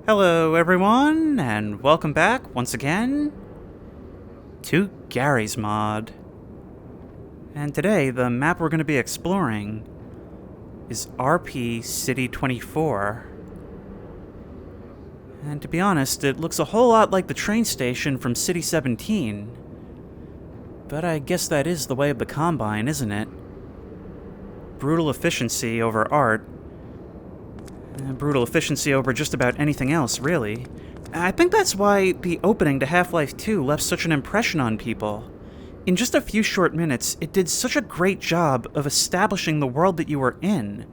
Hello everyone, and welcome back once again to Gary's Mod. And today, the map we're going to be exploring is RP City 24. And to be honest, it looks a whole lot like the train station from City 17. But I guess that is the way of the Combine, isn't it? Brutal efficiency over art. Brutal efficiency over just about anything else, really. I think that's why the opening to Half-Life 2 left such an impression on people. In just a few short minutes, it did such a great job of establishing the world that you were in.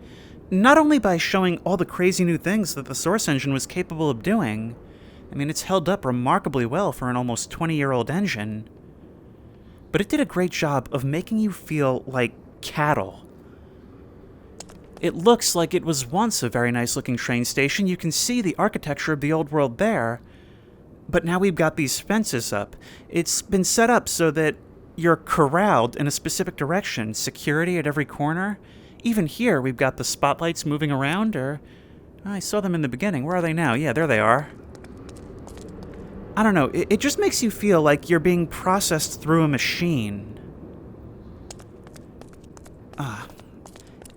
Not only by showing all the crazy new things that the Source engine was capable of doing. I mean, it's held up remarkably well for an almost 20-year-old engine. But it did a great job of making you feel like cattle. It looks like it was once a very nice-looking train station. You can see the architecture of the old world there. But now we've got these fences up. It's been set up so that you're corralled in a specific direction. Security at every corner. Even here, we've got the spotlights moving around, or... I saw them in the beginning. Where are they now? Yeah, there they are. I don't know. It just makes you feel like you're being processed through a machine.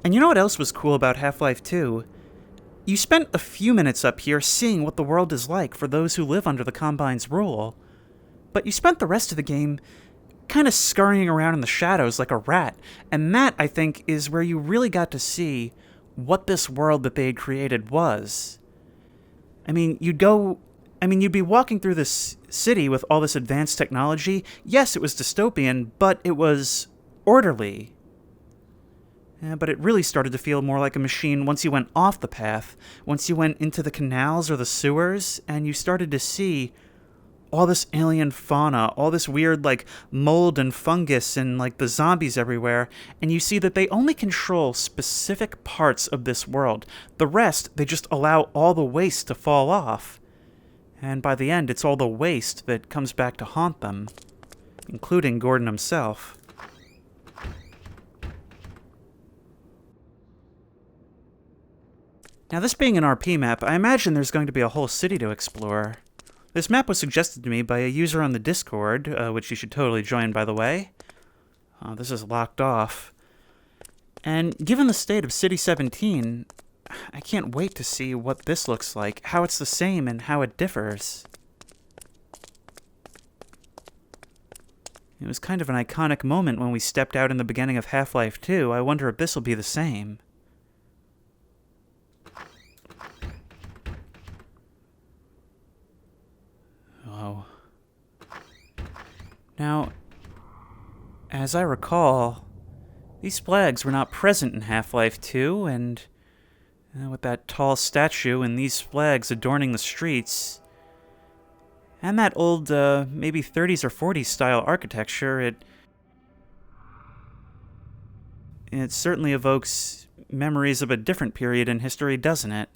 And you know what else was cool about Half-Life 2? You spent a few minutes up here seeing what the world is like for those who live under the Combine's rule. But you spent the rest of the game kind of scurrying around in the shadows like a rat. And that, I think, is where you really got to see what this world that they had created was. I mean, you'd be walking through this city with all this advanced technology. Yes, it was dystopian, but it was orderly. Yeah, but it really started to feel more like a machine once you went off the path, once you went into the canals or the sewers, and you started to see all this alien fauna, all this weird, like, mold and fungus and, like, the zombies everywhere, and you see that they only control specific parts of this world. The rest, they just allow all the waste to fall off. And by the end, it's all the waste that comes back to haunt them, including Gordon himself. Now, this being an RP map, I imagine there's going to be a whole city to explore. This map was suggested to me by a user on the Discord, which you should totally join, by the way. This is locked off. And given the state of City 17, I can't wait to see what this looks like, how it's the same, and how it differs. It was kind of an iconic moment when we stepped out in the beginning of Half-Life 2. I wonder if this will be the same. Now, as I recall, these flags were not present in Half-Life 2, and with that tall statue and these flags adorning the streets, and that old, maybe 30s or 40s style architecture, it certainly evokes memories of a different period in history, doesn't it?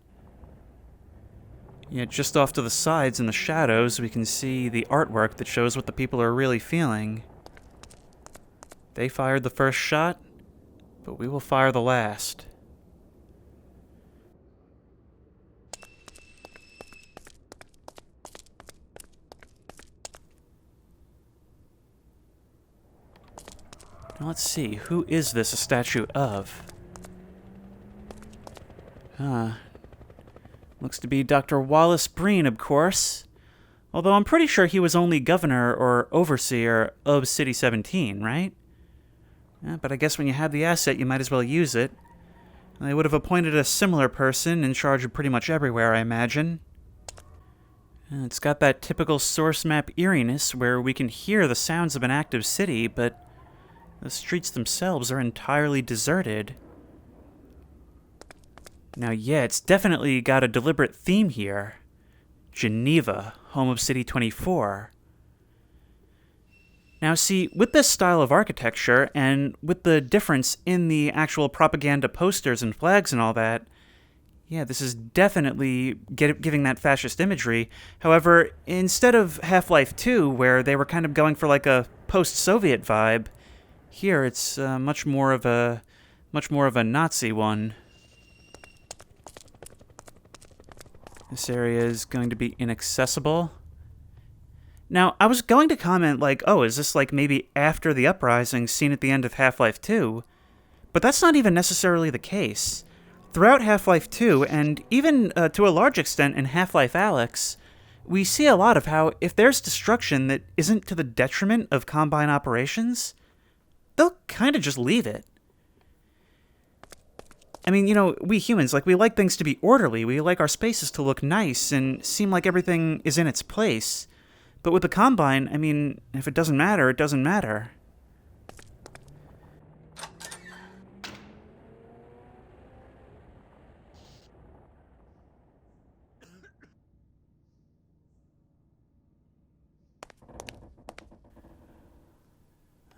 Yet just off to the sides in the shadows, we can see the artwork that shows what the people are really feeling. They fired the first shot, but we will fire the last. Now let's see, who is this a statue of? Looks to be Dr. Wallace Breen, of course. Although I'm pretty sure he was only governor or overseer of City 17, right? But I guess when you have the asset, you might as well use it. They would have appointed a similar person in charge of pretty much everywhere, I imagine. It's got that typical source map eeriness where we can hear the sounds of an active city, but the streets themselves are entirely deserted. Now, yeah, it's definitely got a deliberate theme here. Geneva, home of City 24. Now, see, with this style of architecture, and with the difference in the actual propaganda posters and flags and all that, yeah, this is definitely giving that fascist imagery. However, instead of Half-Life 2, where they were kind of going for like a post-Soviet vibe, here it's much more of a Nazi one. This area is going to be inaccessible. Now, I was going to comment, like, oh, is this like maybe after the uprising seen at the end of Half-Life 2? But that's not even necessarily the case. Throughout Half-Life 2, and even to a large extent in Half-Life Alyx, we see a lot of how if there's destruction that isn't to the detriment of Combine operations, they'll kind of just leave it. I mean, you know, we humans, like, we like things to be orderly. We like our spaces to look nice and seem like everything is in its place. But with the Combine, I mean, if it doesn't matter, it doesn't matter.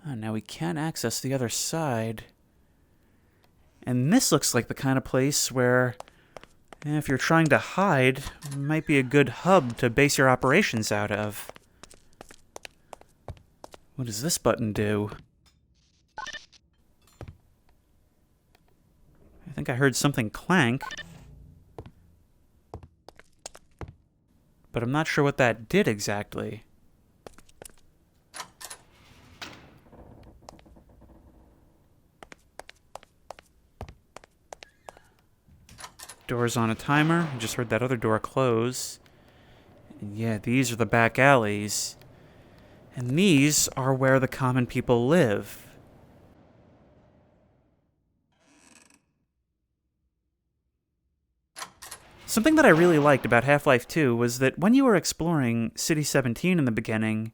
Oh, now we can access the other side. And this looks like the kind of place where, if you're trying to hide, it might be a good hub to base your operations out of. What does this button do? I think I heard something clank. But I'm not sure what that did exactly. Door's on a timer. I just heard that other door close. And yeah, these are the back alleys. And these are where the common people live. Something that I really liked about Half-Life 2 was that when you were exploring City 17 in the beginning,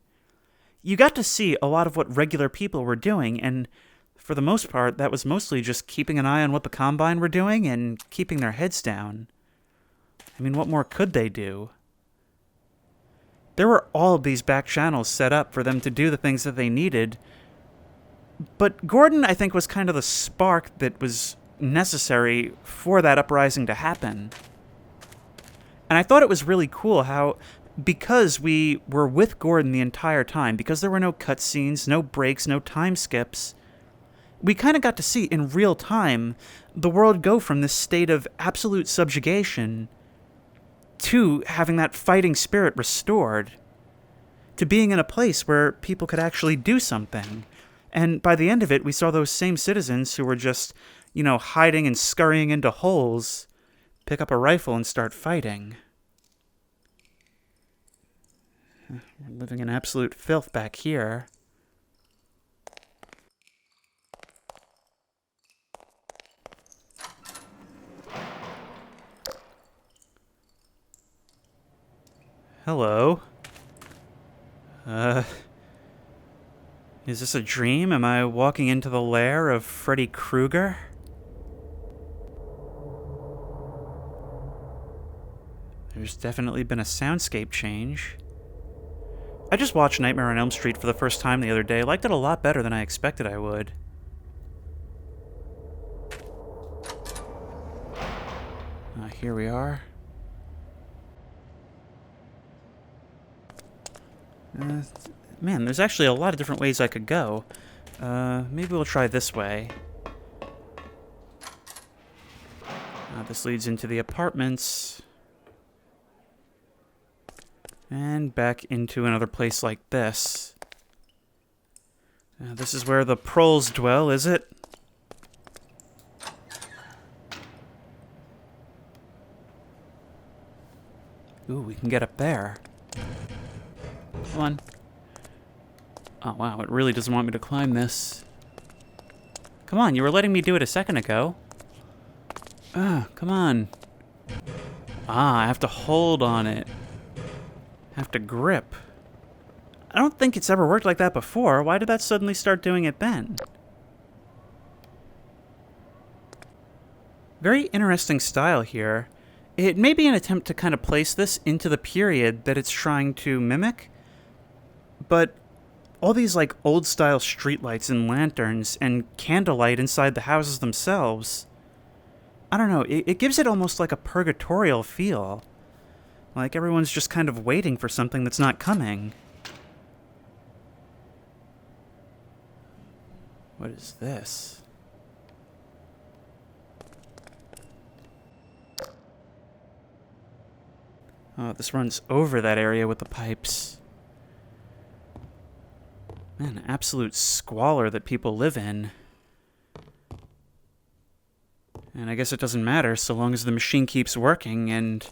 you got to see a lot of what regular people were doing, and for the most part, that was mostly just keeping an eye on what the Combine were doing and keeping their heads down. I mean, what more could they do? There were all of these back channels set up for them to do the things that they needed, but Gordon, I think, was kind of the spark that was necessary for that uprising to happen. And I thought it was really cool how, because we were with Gordon the entire time, because there were no cutscenes, no breaks, no time skips, we kind of got to see in real time the world go from this state of absolute subjugation to having that fighting spirit restored, to being in a place where people could actually do something. And by the end of it, we saw those same citizens who were just, you know, hiding and scurrying into holes, pick up a rifle and start fighting. We're living in absolute filth back here. Hello. Is this a dream? Am I walking into the lair of Freddy Krueger? There's definitely been a soundscape change. I just watched Nightmare on Elm Street for the first time the other day. Liked it a lot better than I expected I would. Here we are. Man, there's actually a lot of different ways I could go. Maybe we'll try this way. This leads into the apartments. And back into another place like this. This is where the proles dwell, is it? Ooh, we can get up there. Come on. Oh, wow, it really doesn't want me to climb this. Come on, you were letting me do it a second ago. Come on. I have to hold on it. Have to grip. I don't think it's ever worked like that before. Why did that suddenly start doing it then? Very interesting style here. It may be an attempt to kind of place this into the period that it's trying to mimic, but all these like old style streetlights and lanterns and candlelight inside the houses themselves, I don't know, it gives it almost like a purgatorial feel. Like everyone's just kind of waiting for something that's not coming. What is this? Oh, this runs over that area with the pipes. Man, absolute squalor that people live in. And I guess it doesn't matter so long as the machine keeps working, and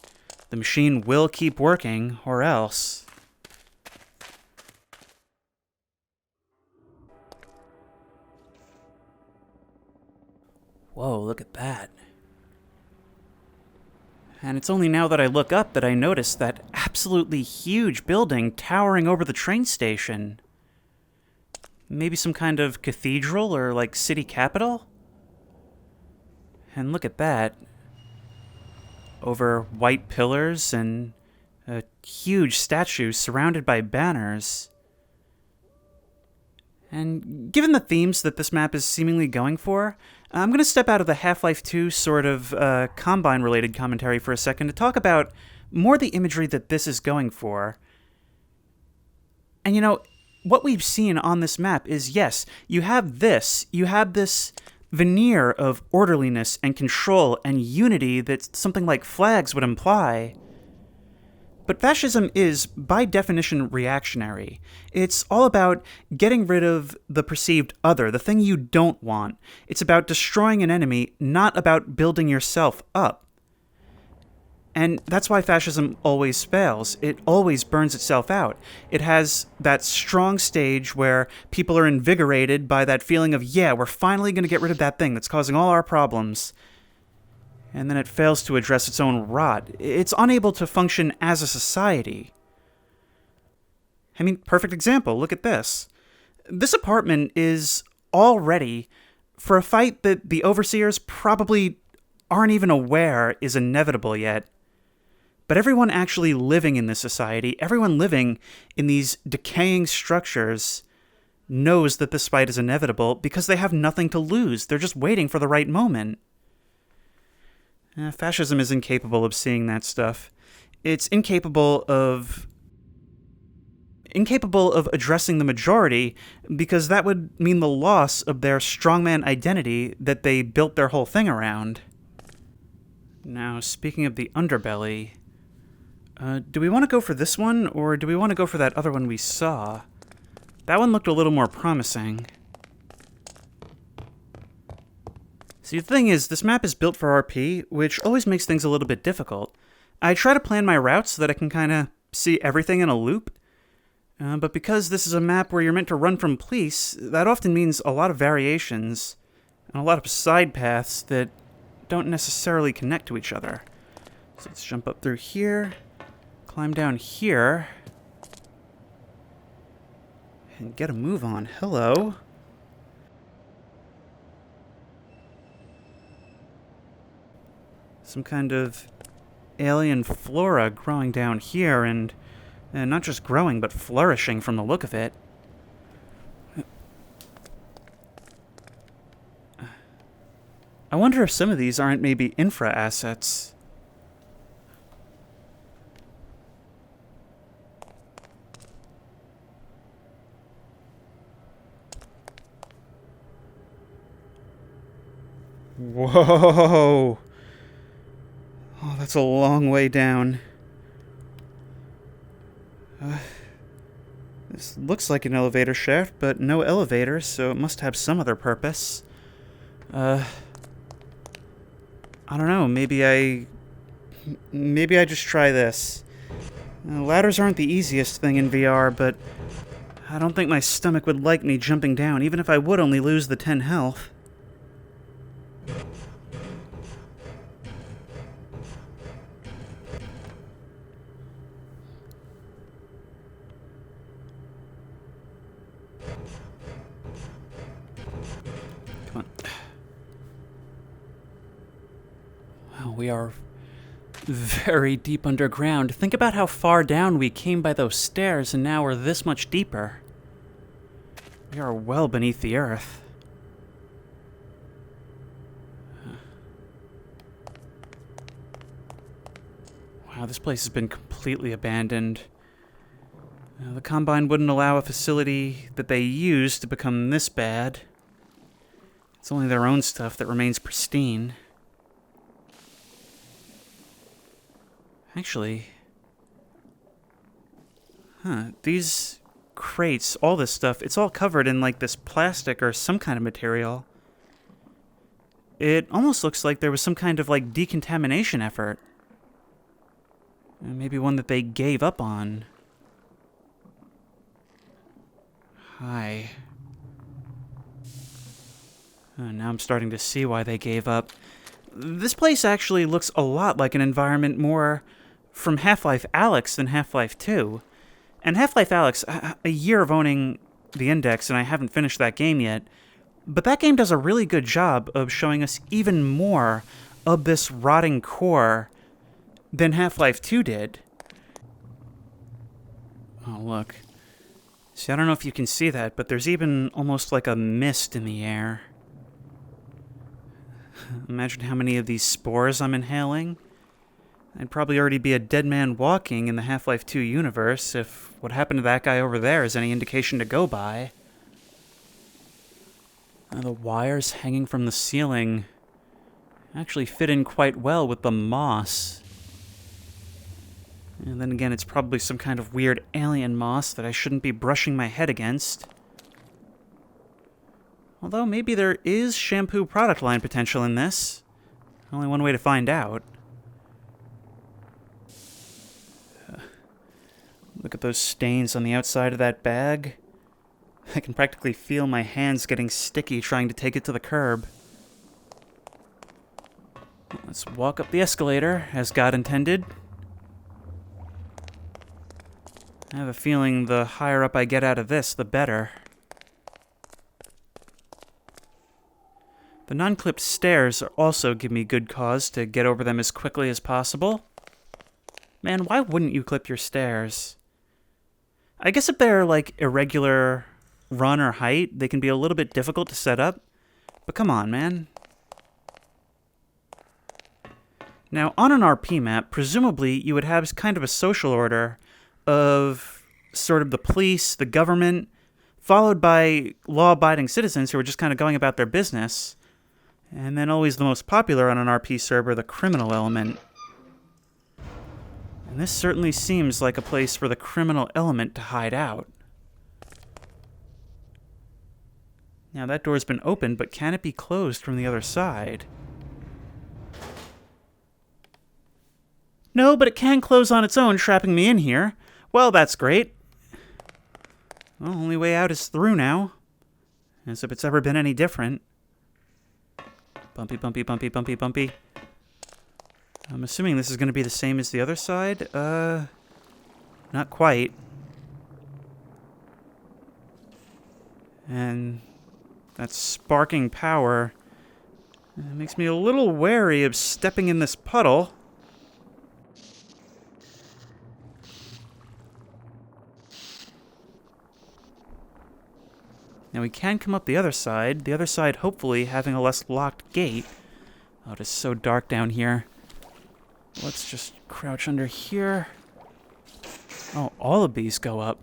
the machine will keep working, or else. Whoa, look at that. And it's only now that I look up that I notice that absolutely huge building towering over the train station. Maybe some kind of cathedral or, like, city capitol? And look at that. Over white pillars and a huge statue surrounded by banners. And given the themes that this map is seemingly going for, I'm going to step out of the Half-Life 2 sort of Combine-related commentary for a second to talk about more the imagery that this is going for. And you know, what we've seen on this map is, yes, you have this veneer of orderliness and control and unity that something like flags would imply. But fascism is, by definition, reactionary. It's all about getting rid of the perceived other, the thing you don't want. It's about destroying an enemy, not about building yourself up. And that's why fascism always fails. It always burns itself out. It has that strong stage where people are invigorated by that feeling of, yeah, we're finally going to get rid of that thing that's causing all our problems. And then it fails to address its own rot. It's unable to function as a society. I mean, perfect example, look at this. This apartment is all ready for a fight that the overseers probably aren't even aware is inevitable yet. But everyone actually living in this society, everyone living in these decaying structures, knows that this fight is inevitable because they have nothing to lose. They're just waiting for the right moment. Fascism is incapable of seeing that stuff. It's incapable of addressing the majority because that would mean the loss of their strongman identity that they built their whole thing around. Now, speaking of the underbelly, do we want to go for this one, or do we want to go for that other one we saw? That one looked a little more promising. See, the thing is, this map is built for RP, which always makes things a little bit difficult. I try to plan my routes so that I can kind of see everything in a loop, but because this is a map where you're meant to run from police, that often means a lot of variations, and a lot of side paths that don't necessarily connect to each other. So let's jump up through here, climb down here, and get a move on. Hello. Some kind of alien flora growing down here, and not just growing, but flourishing from the look of it. I wonder if some of these aren't maybe infra assets. Whoa! Oh, that's a long way down. This looks like an elevator shaft, but no elevator, so it must have some other purpose. I don't know, maybe I just try this. Ladders aren't the easiest thing in VR, but I don't think my stomach would like me jumping down, even if I would only lose the 10 health. Come on. Wow, we are very deep underground. Think about how far down we came by those stairs, and now we're this much deeper. We are well beneath the earth. Wow, this place has been completely abandoned. The Combine wouldn't allow a facility that they use to become this bad. It's only their own stuff that remains pristine. Actually, Huh, these crates, all this stuff, it's all covered in like this plastic or some kind of material. It almost looks like there was some kind of like decontamination effort. Maybe one that they gave up on. Hi. Now I'm starting to see why they gave up. This place actually looks a lot like an environment more from Half-Life Alyx than Half-Life 2. And Half-Life Alyx, a year of owning the Index, and I haven't finished that game yet, but that game does a really good job of showing us even more of this rotting core than Half-Life 2 did. Oh, look. See, I don't know if you can see that, but there's even almost like a mist in the air. Imagine how many of these spores I'm inhaling. I'd probably already be a dead man walking in the Half-Life 2 universe if what happened to that guy over there is any indication to go by. The wires hanging from the ceiling actually fit in quite well with the moss. And then again, it's probably some kind of weird alien moss that I shouldn't be brushing my head against. Although maybe there is shampoo product line potential in this. Only one way to find out. Look at those stains on the outside of that bag. I can practically feel my hands getting sticky trying to take it to the curb. Let's walk up the escalator, as God intended. I have a feeling the higher up I get out of this, the better. The non-clipped stairs also give me good cause to get over them as quickly as possible. Man, why wouldn't you clip your stairs? I guess if they're like irregular run or height, they can be a little bit difficult to set up. But come on, man. Now, on an RP map, presumably you would have kind of a social order of sort of the police, the government, followed by law-abiding citizens who are just kind of going about their business. And then always the most popular on an RP server, the criminal element. And this certainly seems like a place for the criminal element to hide out. Now that door's been opened, but can it be closed from the other side? No, but it can close on its own, trapping me in here. Well, that's great. Well, only way out is through now. As if it's ever been any different. Bumpy, bumpy, bumpy, bumpy, bumpy. I'm assuming this is going to be the same as the other side. Not quite. And that sparking power makes me a little wary of stepping in this puddle. Now we can come up the other side hopefully having a less locked gate. Oh, it is so dark down here. Let's just crouch under here. Oh, all of these go up.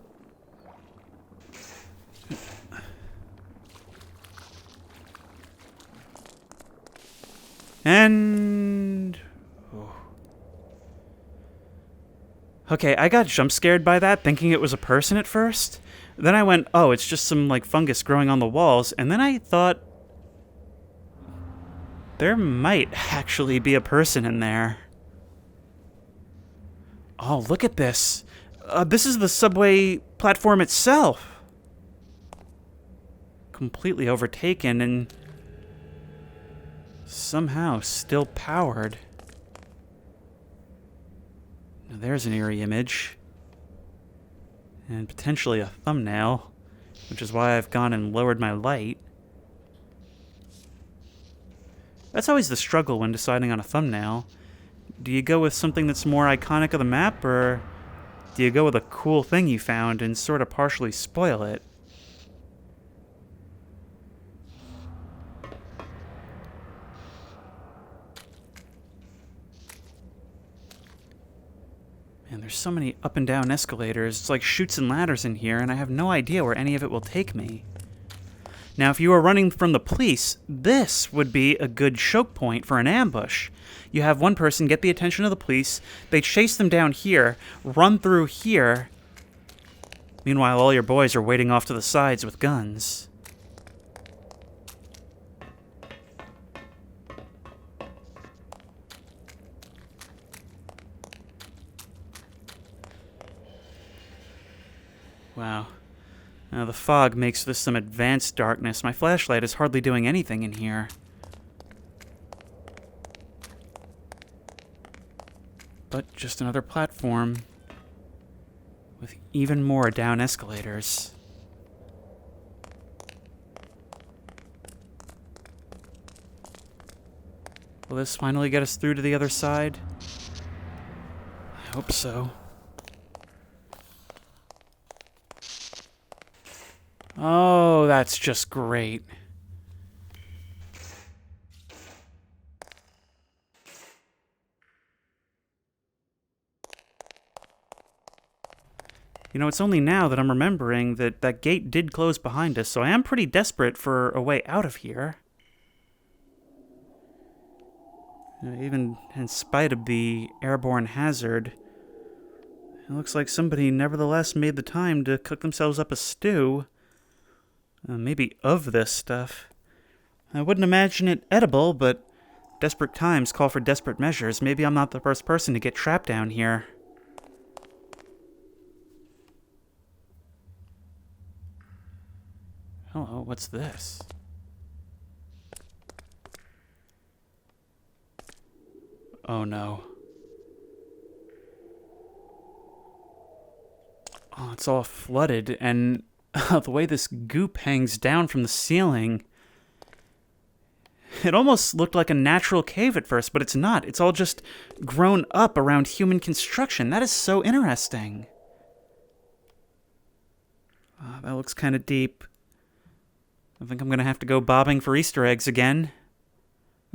And... oh. Okay, I got jump scared by that, thinking it was a person at first. Then I went, oh, it's just some, like, fungus growing on the walls. And then I thought, there might actually be a person in there. Oh, look at this. This is the subway platform itself. Completely overtaken and somehow still powered. Now there's an eerie image. And potentially a thumbnail, which is why I've gone and lowered my light. That's always the struggle when deciding on a thumbnail. Do you go with something that's more iconic of the map, or do you go with a cool thing you found and sort of partially spoil it? Man, there's so many up and down escalators. It's like chutes and ladders in here, and I have no idea where any of it will take me. Now, if you were running from the police, this would be a good choke point for an ambush. You have one person get the attention of the police, they chase them down here, run through here, Meanwhile, all your boys are waiting off to the sides with guns. Wow. Now the fog makes this some advanced darkness. My flashlight is hardly doing anything in here. But just another platform with even more down escalators. Will this finally get us through to the other side? I hope so. Oh, that's just great. You know, it's only now that I'm remembering that that gate did close behind us, so I am pretty desperate for a way out of here. Even in spite of the airborne hazard, it looks like somebody nevertheless made the time to cook themselves up a stew. Maybe of this stuff. I wouldn't imagine it edible, but desperate times call for desperate measures. Maybe I'm not the first person to get trapped down here. Hello, what's this? Oh no. Oh, it's all flooded, and the way this goop hangs down from the ceiling. It almost looked like a natural cave at first, but it's not. It's all just grown up around human construction. That is so interesting. That looks kind of deep. I think I'm going to have to go bobbing for Easter eggs again.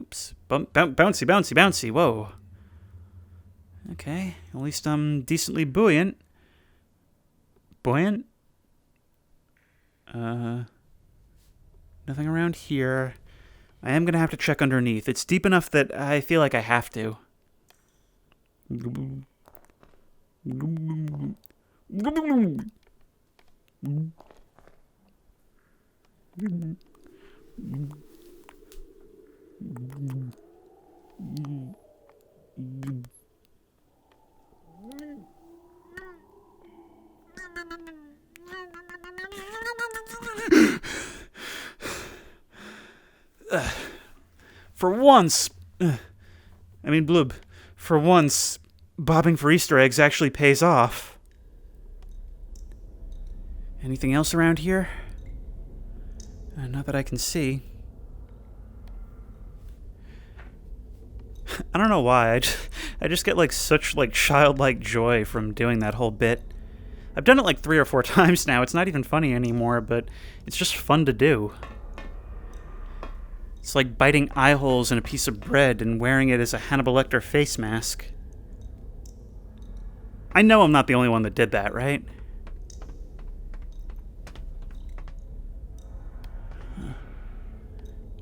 Oops. Bouncy, bouncy, bouncy. Whoa. Okay. At least I'm decently buoyant. Buoyant? Nothing around here. I am going to have to check underneath. It's deep enough that I feel like I have to. For once, Bloob, for once, bobbing for Easter eggs actually pays off. Anything else around here? Not that I can see. I don't know why, I just get such childlike joy from doing that whole bit. I've done it 3 or 4 times now. It's not even funny anymore, but it's just fun to do. It's like biting eye holes in a piece of bread and wearing it as a Hannibal Lecter face mask. I know I'm not the only one that did that, right?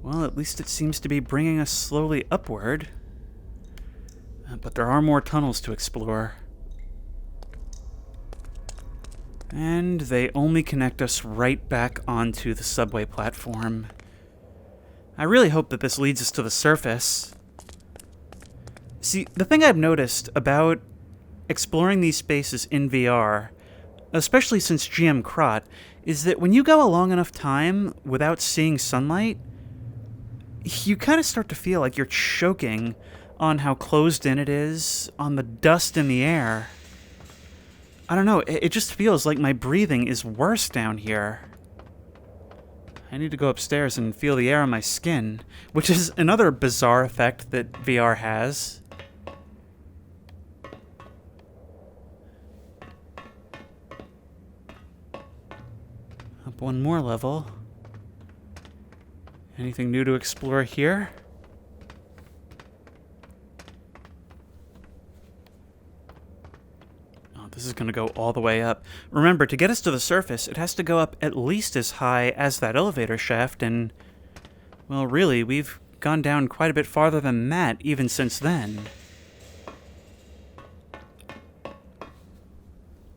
Well, at least it seems to be bringing us slowly upward. But there are more tunnels to explore. And they only connect us right back onto the subway platform. I really hope that this leads us to the surface. See, the thing I've noticed about exploring these spaces in VR, especially since GM Crot, is that when you go a long enough time without seeing sunlight, you kind of start to feel like you're choking on how closed in it is, on the dust in the air. I don't know, it just feels like my breathing is worse down here. I need to go upstairs and feel the air on my skin, which is another bizarre effect that VR has. Up one more level. Anything new to explore here? This is going to go all the way up. Remember, to get us to the surface, it has to go up at least as high as that elevator shaft, and, well, really, we've gone down quite a bit farther than that, even since then.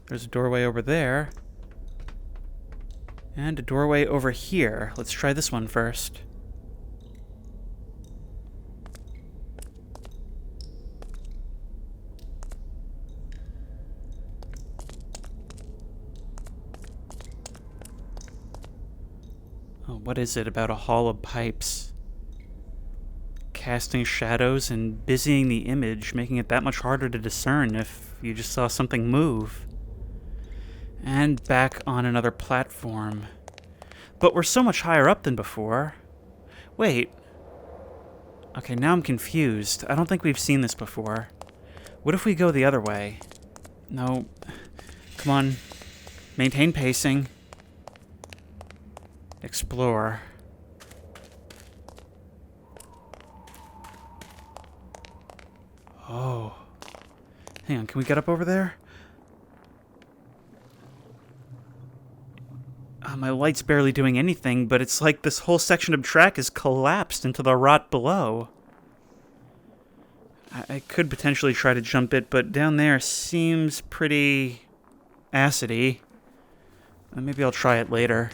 There's a doorway over there. And a doorway over here. Let's try this one first. Oh, what is it about a hall of pipes? Casting shadows and busying the image, making it that much harder to discern if you just saw something move. And back on another platform. But we're so much higher up than before. Wait. Okay, now I'm confused. I don't think we've seen this before. What if we go the other way? No. Come on. Maintain pacing. Explore. Oh. Hang on, can we get up over there? My light's barely doing anything, but it's like this whole section of track is collapsed into the rot below. I could potentially try to jump it, but down there seems pretty acidy. Maybe I'll try it later.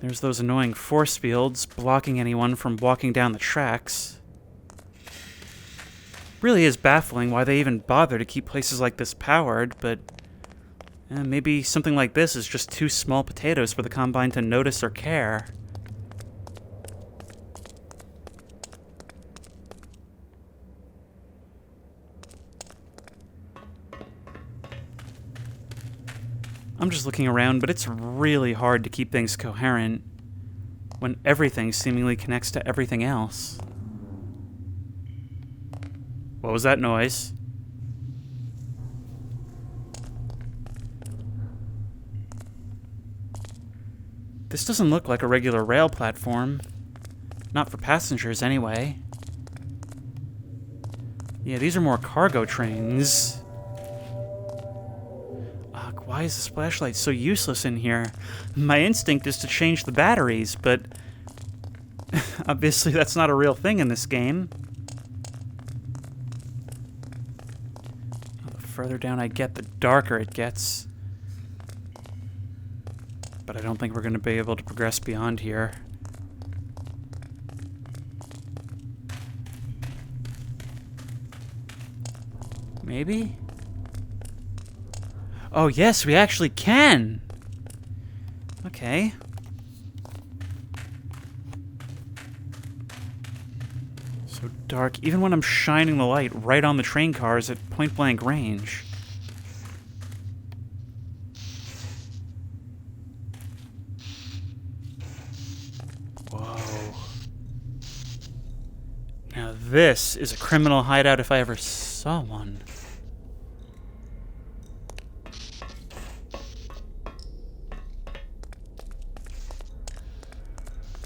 There's those annoying force fields blocking anyone from walking down the tracks. Really is baffling why they even bother to keep places like this powered, but maybe something like this is just too small potatoes for the Combine to notice or care. I'm just looking around, but it's really hard to keep things coherent when everything seemingly connects to everything else. What was that noise? This doesn't look like a regular rail platform. Not for passengers, anyway. Yeah, these are more cargo trains. Ugh, why is this flashlight so useless in here? My instinct is to change the batteries, but obviously that's not a real thing in this game. The further down I get, the darker it gets. But I don't think we're going to be able to progress beyond here. Maybe? Oh, yes, we actually can! Okay. So dark, even when I'm shining the light right on the train cars at point-blank range. Whoa. Now this is a criminal hideout if I ever saw one.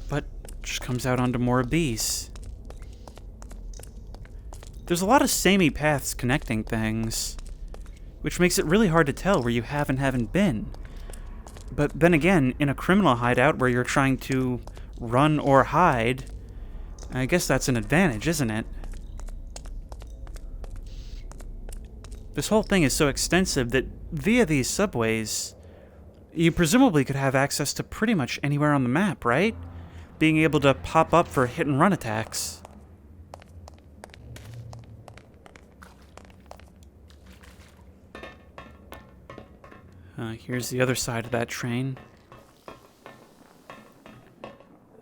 But just comes out onto more of these. There's a lot of samey paths connecting things, which makes it really hard to tell where you have and haven't been. But then again, in a criminal hideout where you're trying to run or hide, I guess that's an advantage, isn't it? This whole thing is so extensive that via these subways, you presumably could have access to pretty much anywhere on the map, right? Being able to pop up for hit-and-run attacks. Here's the other side of that train.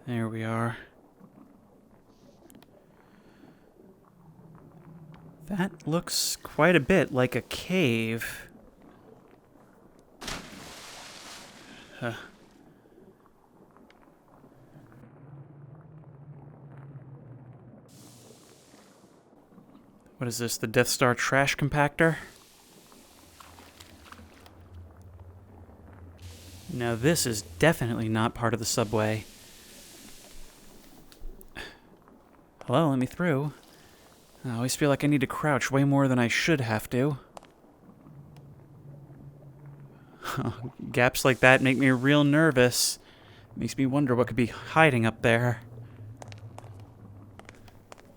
There we are. That looks quite a bit like a cave. What is this, the Death Star trash compactor? Now this is definitely not part of the subway. Hello, let me through. I always feel like I need to crouch way more than I should have to. Gaps like that make me real nervous. Makes me wonder what could be hiding up there.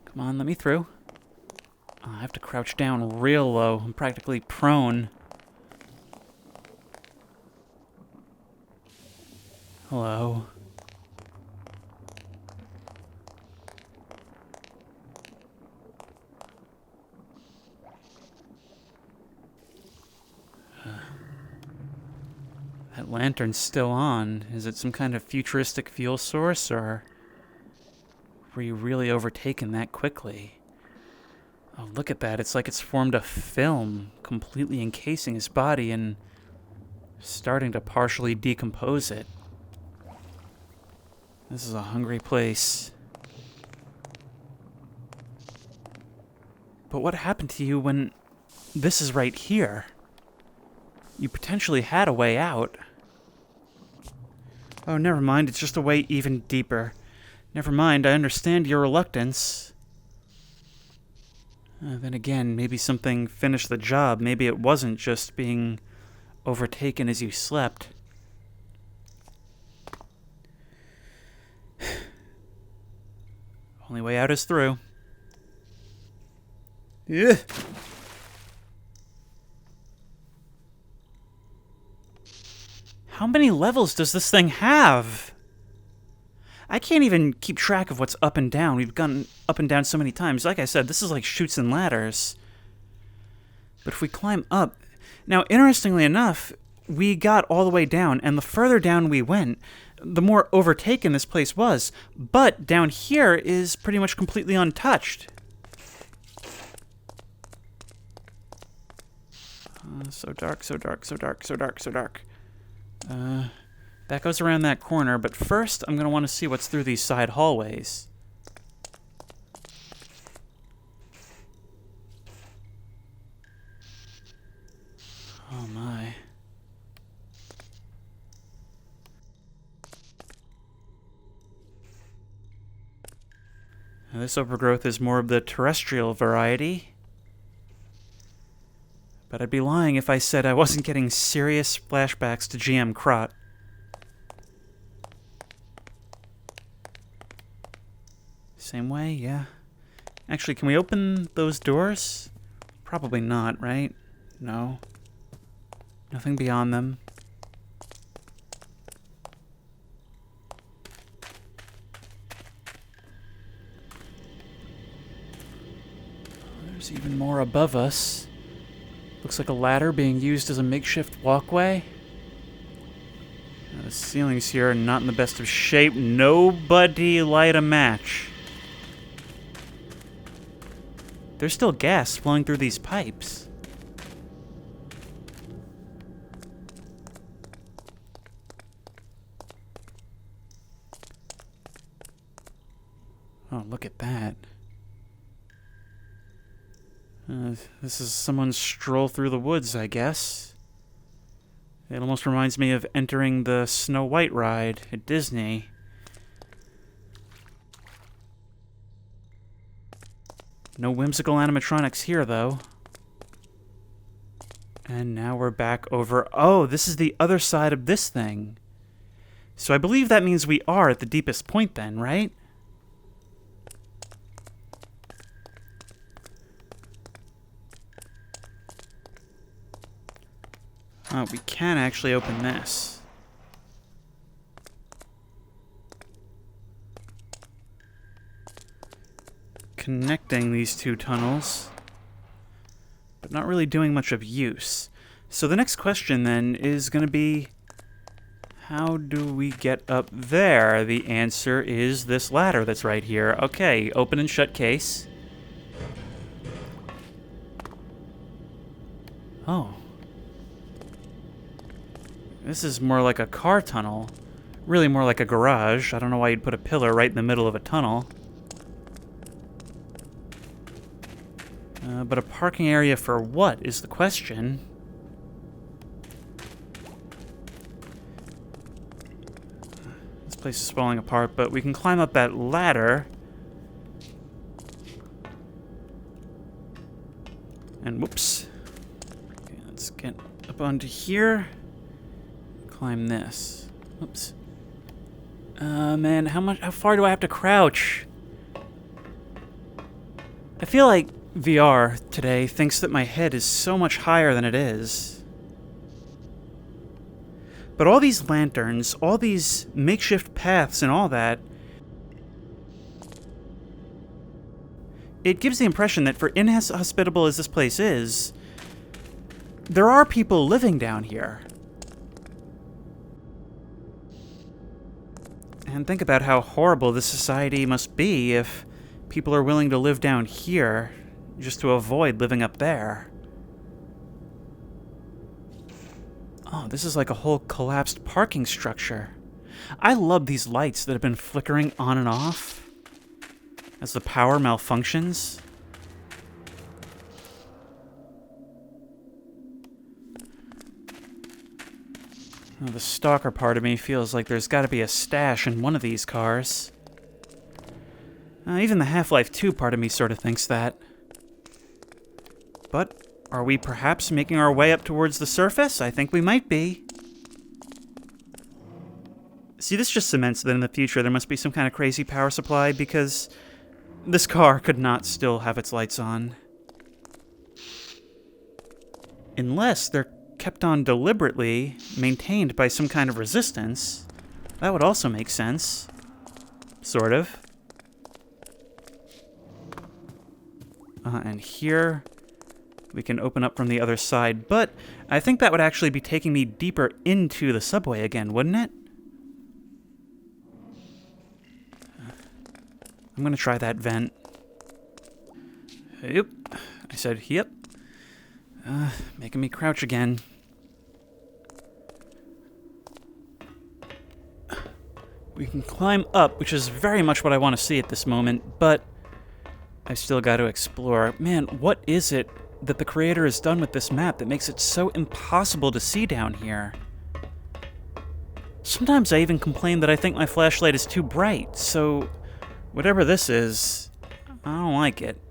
Come on, let me through. I have to crouch down real low. I'm practically prone. Hello. That lantern's still on. Is it some kind of futuristic fuel source, or were you really overtaken that quickly? Oh, look at that. It's like it's formed a film, completely encasing his body and starting to partially decompose it. This is a hungry place. But what happened to you when this is right here? You potentially had a way out. Oh, never mind. It's just a way even deeper. Never mind. I understand your reluctance. Then again, maybe something finished the job. Maybe it wasn't just being overtaken as you slept. Only way out is through. Yeah. How many levels does this thing have? I can't even keep track of what's up and down. We've gone up and down so many times. Like I said, this is like chutes and ladders. But if we climb up... Now, interestingly enough, we got all the way down, and the further down we went, the more overtaken this place was. But down here is pretty much completely untouched. So dark, so dark, so dark, so dark, so dark. That goes around that corner, but first I'm going to want to see what's through these side hallways. Oh my. Now, this overgrowth is more of the terrestrial variety. But I'd be lying if I said I wasn't getting serious flashbacks to GM Crot. Same way, yeah. Actually, can we open those doors? Probably not, right? No. Nothing beyond them. There's even more above us. Looks like a ladder being used as a makeshift walkway. Now, the ceilings here are not in the best of shape. Nobody light a match. There's still gas flowing through these pipes. Oh, look at that. This is someone's stroll through the woods, I guess. It almost reminds me of entering the Snow White ride at Disney. No whimsical animatronics here, though. And now we're back over... Oh, this is the other side of this thing. So I believe that means we are at the deepest point then, right? Oh, we can actually open this. Connecting these two tunnels, but not really doing much of use. So the next question then is going to be, how do we get up there? The answer is this ladder that's right here. Okay, open and shut case. Oh. This is more like a car tunnel. Really more like a garage. I don't know why you'd put a pillar right in the middle of a tunnel. But a parking area for what is the question? This place is falling apart, but we can climb up that ladder. And whoops. Okay, let's get up onto here. Climb this. Oops. Man, how far do I have to crouch? I feel like VR today thinks that my head is so much higher than it is. But all these lanterns, all these makeshift paths and all that, it gives the impression that for inhospitable as this place is, there are people living down here. And think about how horrible this society must be if people are willing to live down here just to avoid living up there. Oh, this is like a whole collapsed parking structure. I love these lights that have been flickering on and off as the power malfunctions. Oh, the stalker part of me feels like there's got to be a stash in one of these cars. Even the Half-Life 2 part of me sort of thinks that. But are we perhaps making our way up towards the surface? I think we might be. See, this just cements that in the future there must be some kind of crazy power supply, because this car could not still have its lights on. Unless they're kept on deliberately, maintained by some kind of resistance. That would also make sense. Sort of. And here we can open up from the other side, but I think that would actually be taking me deeper into the subway again, wouldn't it? I'm gonna try that vent. Yep. I said, yep. Making me crouch again. We can climb up, which is very much what I want to see at this moment, but I've still got to explore. Man, what is it that the creator has done with this map that makes it so impossible to see down here? Sometimes I even complain that I think my flashlight is too bright, so whatever this is, I don't like it.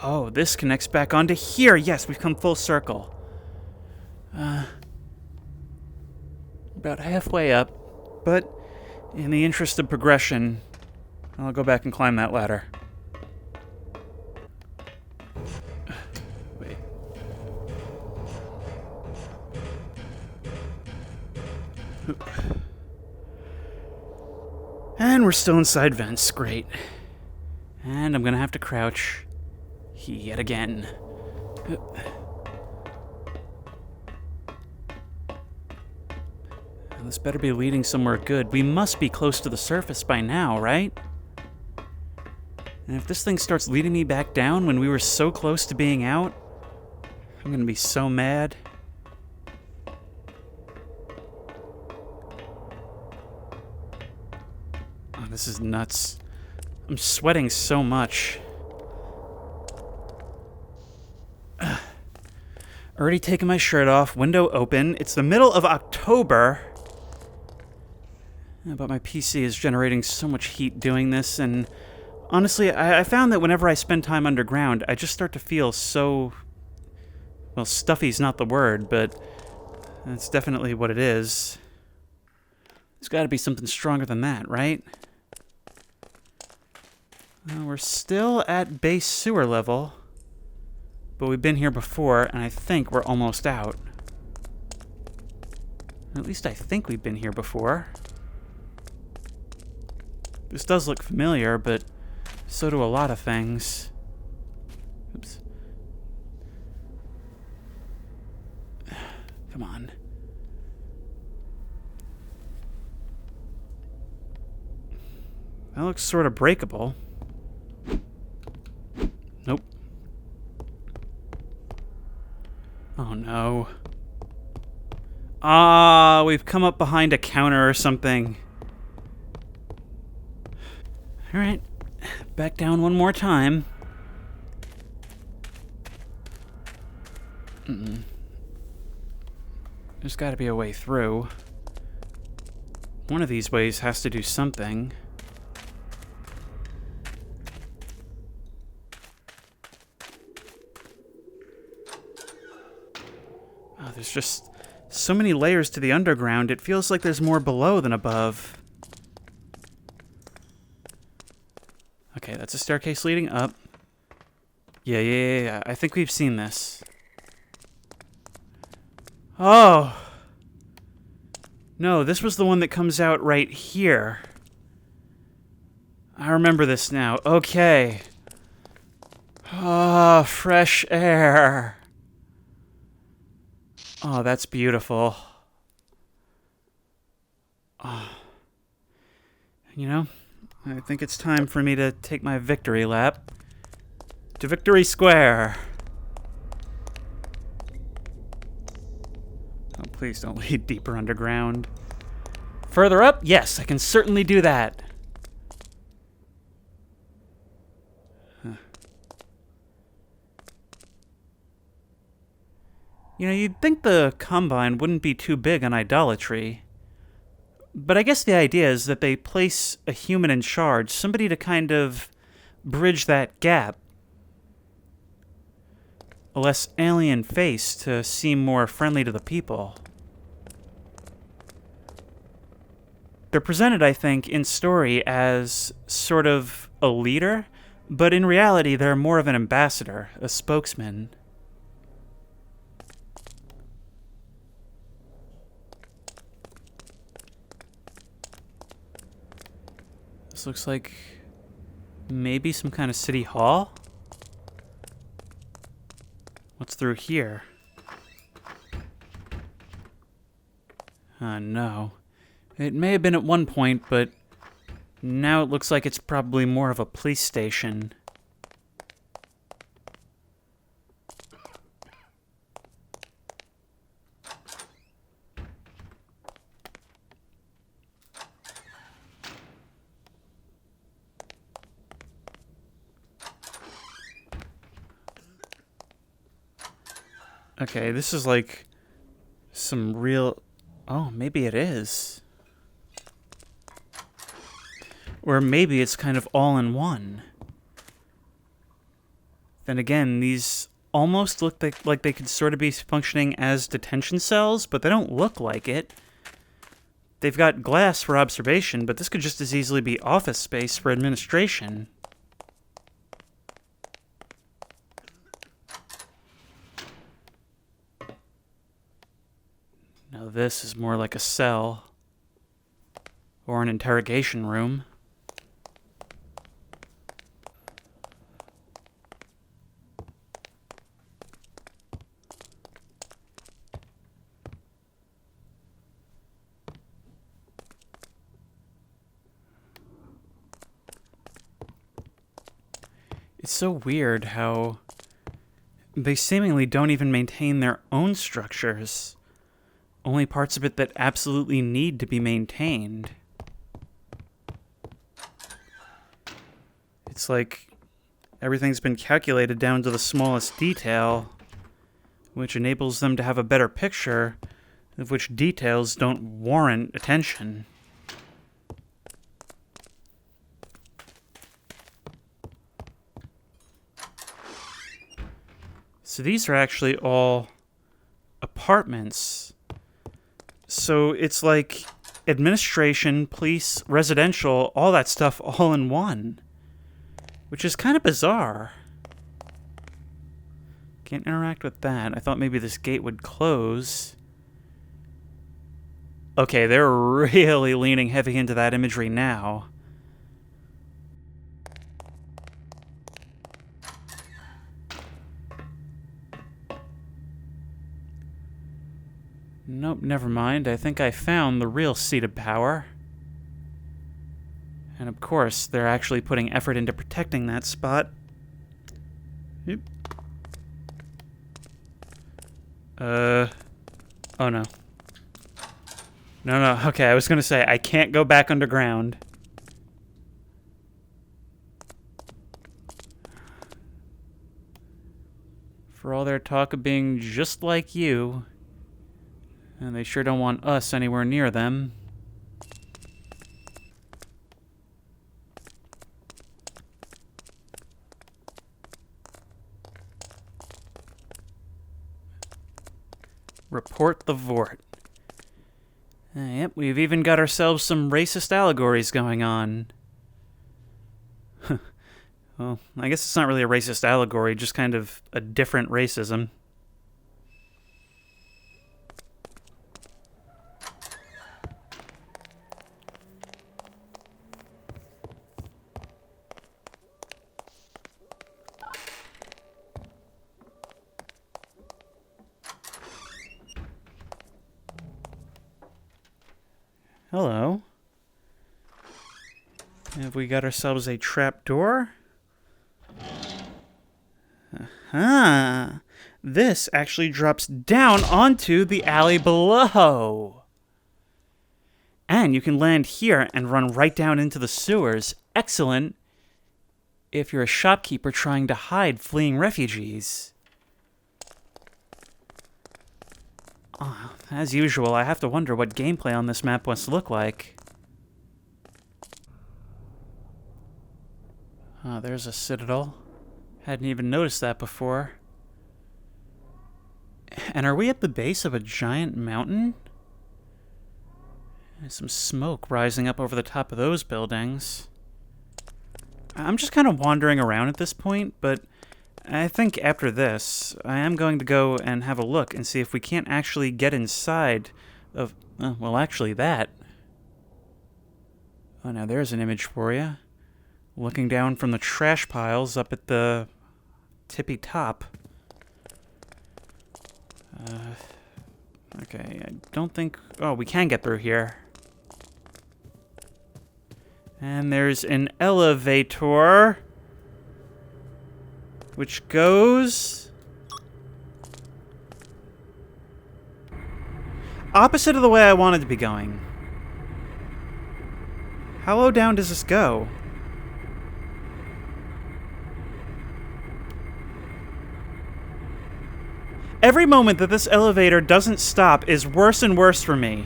Oh, this connects back onto here. Yes, we've come full circle. About halfway up, but in the interest of progression, I'll go back and climb that ladder. Wait. And we're still inside vents. Great. And I'm gonna have to crouch yet again. This better be leading somewhere good. We must be close to the surface by now, right? And if this thing starts leading me back down when we were so close to being out, I'm gonna be so mad. Oh, this is nuts. I'm sweating so much. Already taken my shirt off, window open. It's the middle of October. But my PC is generating so much heat doing this, and honestly, I found that whenever I spend time underground, I just start to feel so... Well, stuffy's not the word, but that's definitely what it is. There's got to be something stronger than that, right? We're still at base sewer level, but we've been here before, and I think we're almost out. At least I think we've been here before. This does look familiar, but so do a lot of things. Oops. Come on. That looks sort of breakable. Nope. Oh no. Ah, we've come up behind a counter or something. Alright, back down one more time. There's got to be a way through. One of these ways has to do something. Oh, there's just so many layers to the underground, it feels like there's more below than above. Okay, that's a staircase leading up. Yeah. I think we've seen this. Oh! No, this was the one that comes out right here. I remember this now. Okay. Ah, fresh air. Oh, that's beautiful. Oh. You know, I think it's time for me to take my victory lap to Victory Square. Oh, please don't lead deeper underground. Further up? Yes, I can certainly do that. You know, you'd think the Combine wouldn't be too big on idolatry. But I guess the idea is that they place a human in charge, somebody to kind of bridge that gap. A less alien face to seem more friendly to the people. They're presented, I think, in story as sort of a leader, but in reality they're more of an ambassador, a spokesman. This looks like maybe some kind of city hall? What's through here? No. It may have been at one point, but now it looks like it's probably more of a police station. Okay, this is like some real... Oh, maybe it is. Or maybe it's kind of all in one. Then again, these almost look like they could sort of be functioning as detention cells, but they don't look like it. They've got glass for observation, but this could just as easily be office space for administration. Now this is more like a cell. Or an interrogation room. It's so weird how they seemingly don't even maintain their own structures. Only parts of it that absolutely need to be maintained. It's like everything's been calculated down to the smallest detail, which enables them to have a better picture of which details don't warrant attention. So these are actually all apartments. So it's like administration, police, residential, all that stuff all in one. Which is kind of bizarre. Can't interact with that. I thought maybe this gate would close. Okay, they're really leaning heavy into that imagery now. Nope, never mind. I think I found the real seat of power. And of course, they're actually putting effort into protecting that spot. Oop. Oh no. No, okay, I was gonna say, I can't go back underground. For all their talk of being just like you, and they sure don't want us anywhere near them. Report the Vort. Yep, we've even got ourselves some racist allegories going on. Well, I guess it's not really a racist allegory, just kind of a different racism. Hello. Have we got ourselves a trap door? Aha! This actually drops down onto the alley below. And you can land here and run right down into the sewers. Excellent if you're a shopkeeper trying to hide fleeing refugees. As usual, I have to wonder what gameplay on this map must look like. Oh, there's a citadel. Hadn't even noticed that before. And are we at the base of a giant mountain? There's some smoke rising up over the top of those buildings. I'm just kind of wandering around at this point, but I think after this, I am going to go and have a look and see if we can't actually get inside of, well, actually that. Oh, now there's an image for you. Looking down from the trash piles up at the tippy top. Okay, I don't think... Oh, we can get through here. And there's an elevator, which goes opposite of the way I wanted to be going. How low down does this go? Every moment that this elevator doesn't stop is worse and worse for me.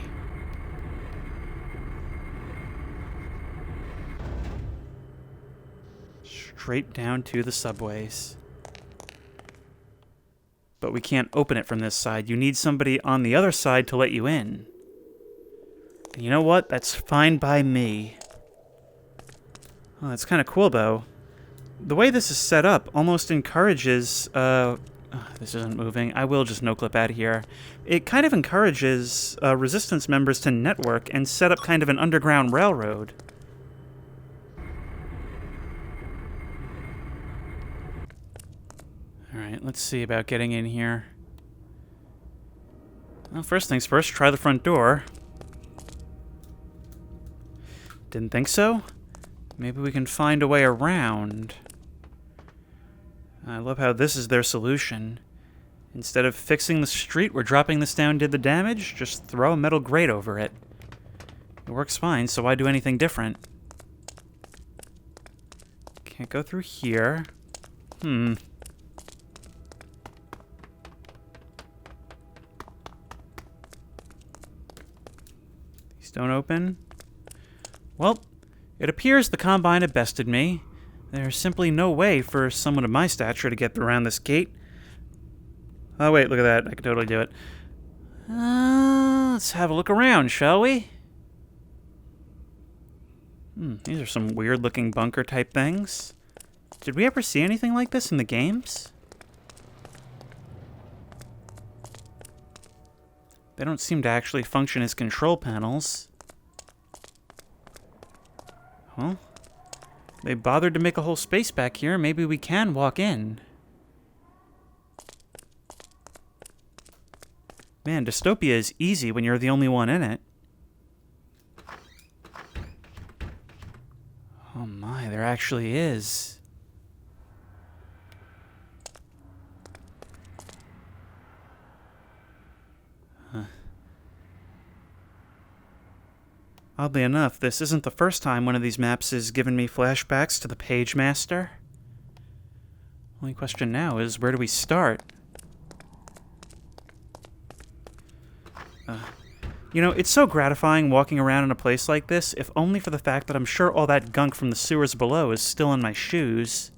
Straight down to the subways. But we can't open it from this side. You need somebody on the other side to let you in. And you know what? That's fine by me. Oh, that's kind of cool, though. The way this is set up almost encourages... this isn't moving. I will just no-clip out of here. It kind of encourages resistance members to network and set up kind of an underground railroad. Alright, let's see about getting in here. Well, first things first, try the front door. Didn't think so? Maybe we can find a way around. I love how this is their solution. Instead of fixing the street where dropping this down did the damage, just throw a metal grate over it. It works fine, so why do anything different? Can't go through here. These don't open. Well, it appears the Combine had bested me. There's simply no way for someone of my stature to get around this gate. Oh, wait, look at that. I can totally do it. Let's have a look around, shall we? These are some weird-looking bunker-type things. Did we ever see anything like this in the games? They don't seem to actually function as control panels. Well, they bothered to make a whole space back here. Maybe we can walk in. Man, dystopia is easy when you're the only one in it. Oh my, there actually is. Oddly enough, this isn't the first time one of these maps has given me flashbacks to the Page Master. Only question now is, where do we start? You know, it's so gratifying walking around in a place like this, if only for the fact that I'm sure all that gunk from the sewers below is still in my shoes.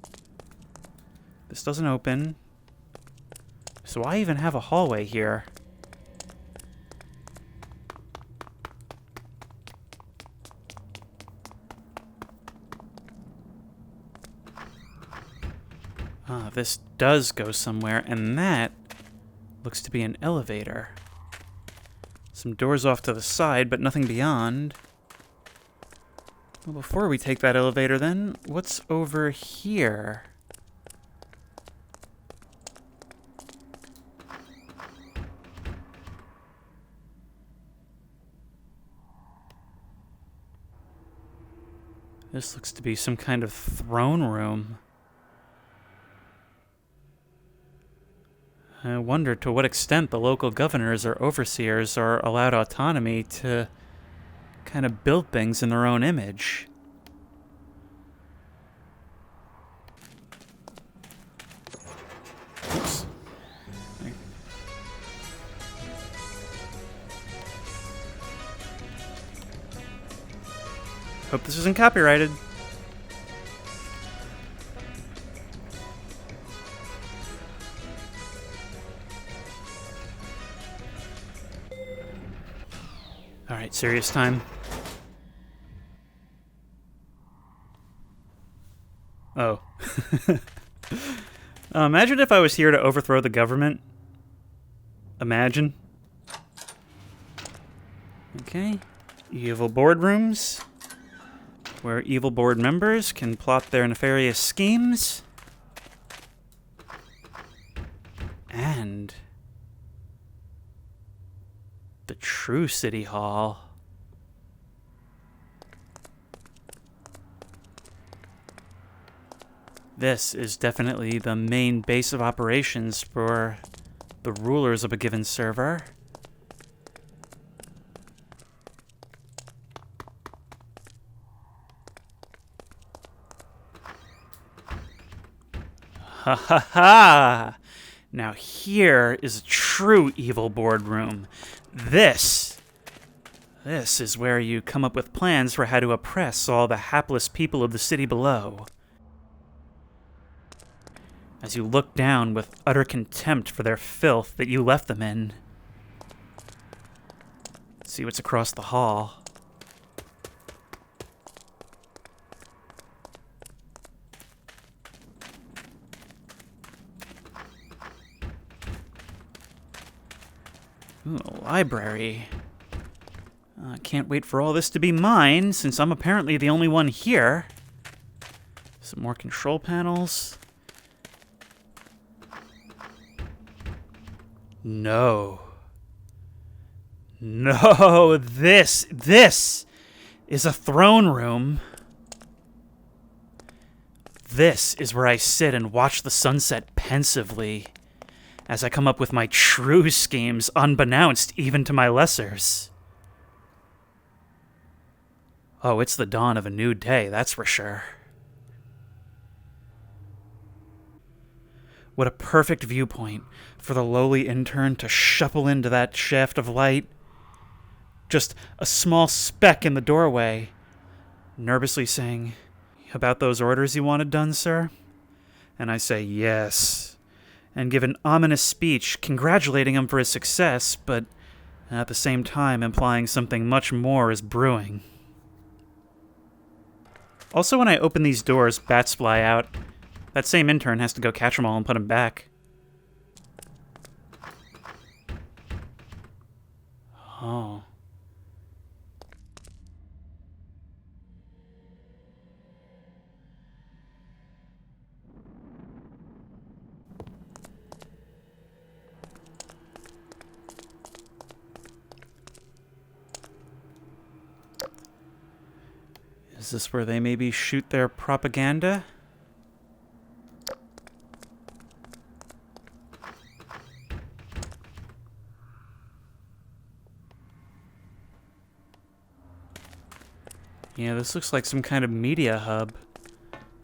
This doesn't open. So why even have a hallway here? Ah, this does go somewhere, and that looks to be an elevator. Some doors off to the side, but nothing beyond. Well, before we take that elevator then, what's over here? This looks to be some kind of throne room. I wonder to what extent the local governors or overseers are allowed autonomy to kind of build things in their own image. Oops. Hope this isn't copyrighted. Alright, serious time. Oh. Imagine if I was here to overthrow the government. Imagine. Okay. Evil boardrooms, where evil board members can plot their nefarious schemes. And the true City Hall. This is definitely the main base of operations for the rulers of a given server. Ha ha ha! Now here is a true evil boardroom. This is where you come up with plans for how to oppress all the hapless people of the city below. As you look down with utter contempt for their filth that you left them in. See what's across the hall. Ooh, a library. Can't wait for all this to be mine, since I'm apparently the only one here. Some more control panels. No. No, this is a throne room. This is where I sit and watch the sunset pensively, as I come up with my true schemes unbeknownst even to my lessers. Oh, it's the dawn of a new day, that's for sure. What a perfect viewpoint for the lowly intern to shuffle into that shaft of light. Just a small speck in the doorway, nervously saying, "About those orders you wanted done, sir?" And I say, "Yes," and give an ominous speech congratulating him for his success, but at the same time implying something much more is brewing. Also, when I open these doors, bats fly out. That same intern has to go catch them all and put them back. Oh. Is this where they maybe shoot their propaganda? Yeah, this looks like some kind of media hub.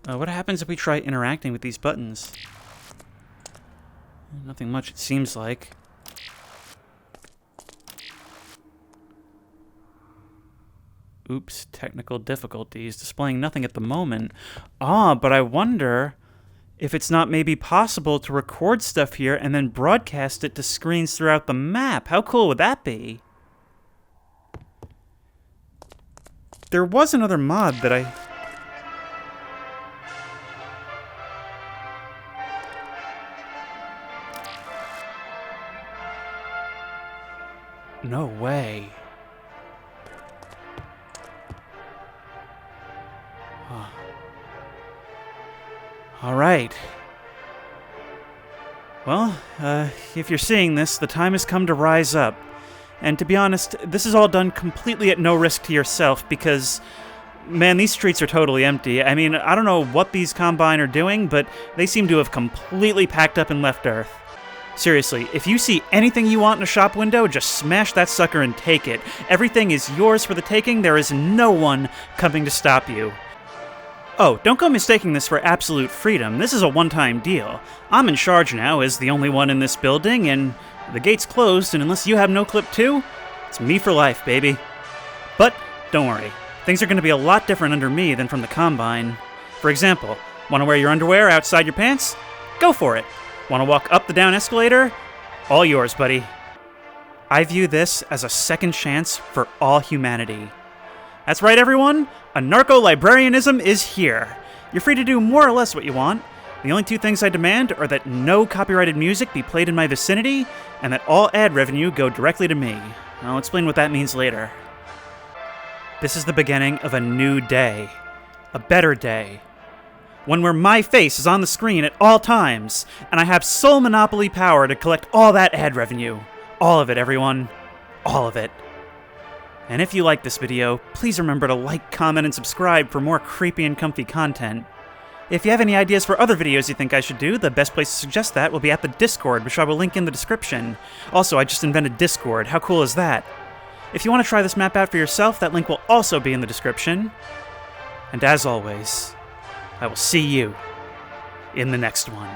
What happens if we try interacting with these buttons? Nothing much, it seems like. Oops, technical difficulties, displaying nothing at the moment. But I wonder if it's not maybe possible to record stuff here and then broadcast it to screens throughout the map. How cool would that be? There was another mod that Alright. Well, if you're seeing this, the time has come to rise up. And to be honest, this is all done completely at no risk to yourself because, man, these streets are totally empty. I mean, I don't know what these Combine are doing, but they seem to have completely packed up and left Earth. Seriously, if you see anything you want in a shop window, just smash that sucker and take it. Everything is yours for the taking. There is no one coming to stop you. Oh, don't go mistaking this for absolute freedom. This is a one-time deal. I'm in charge now as the only one in this building, and the gate's closed, and unless you have no clip too, it's me for life, baby. But don't worry, things are going to be a lot different under me than from the Combine. For example, want to wear your underwear outside your pants? Go for it. Want to walk up the down escalator? All yours, buddy. I view this as a second chance for all humanity. That's right, everyone. Anarcho-librarianism is here. You're free to do more or less what you want. The only two things I demand are that no copyrighted music be played in my vicinity, and that all ad revenue go directly to me. I'll explain what that means later. This is the beginning of a new day. A better day. One where my face is on the screen at all times, and I have sole monopoly power to collect all that ad revenue. All of it, everyone. All of it. And if you like this video, please remember to like, comment, and subscribe for more creepy and comfy content. If you have any ideas for other videos you think I should do, the best place to suggest that will be at the Discord, which I will link in the description. Also, I just invented Discord. How cool is that? If you want to try this map out for yourself, that link will also be in the description. And as always, I will see you in the next one.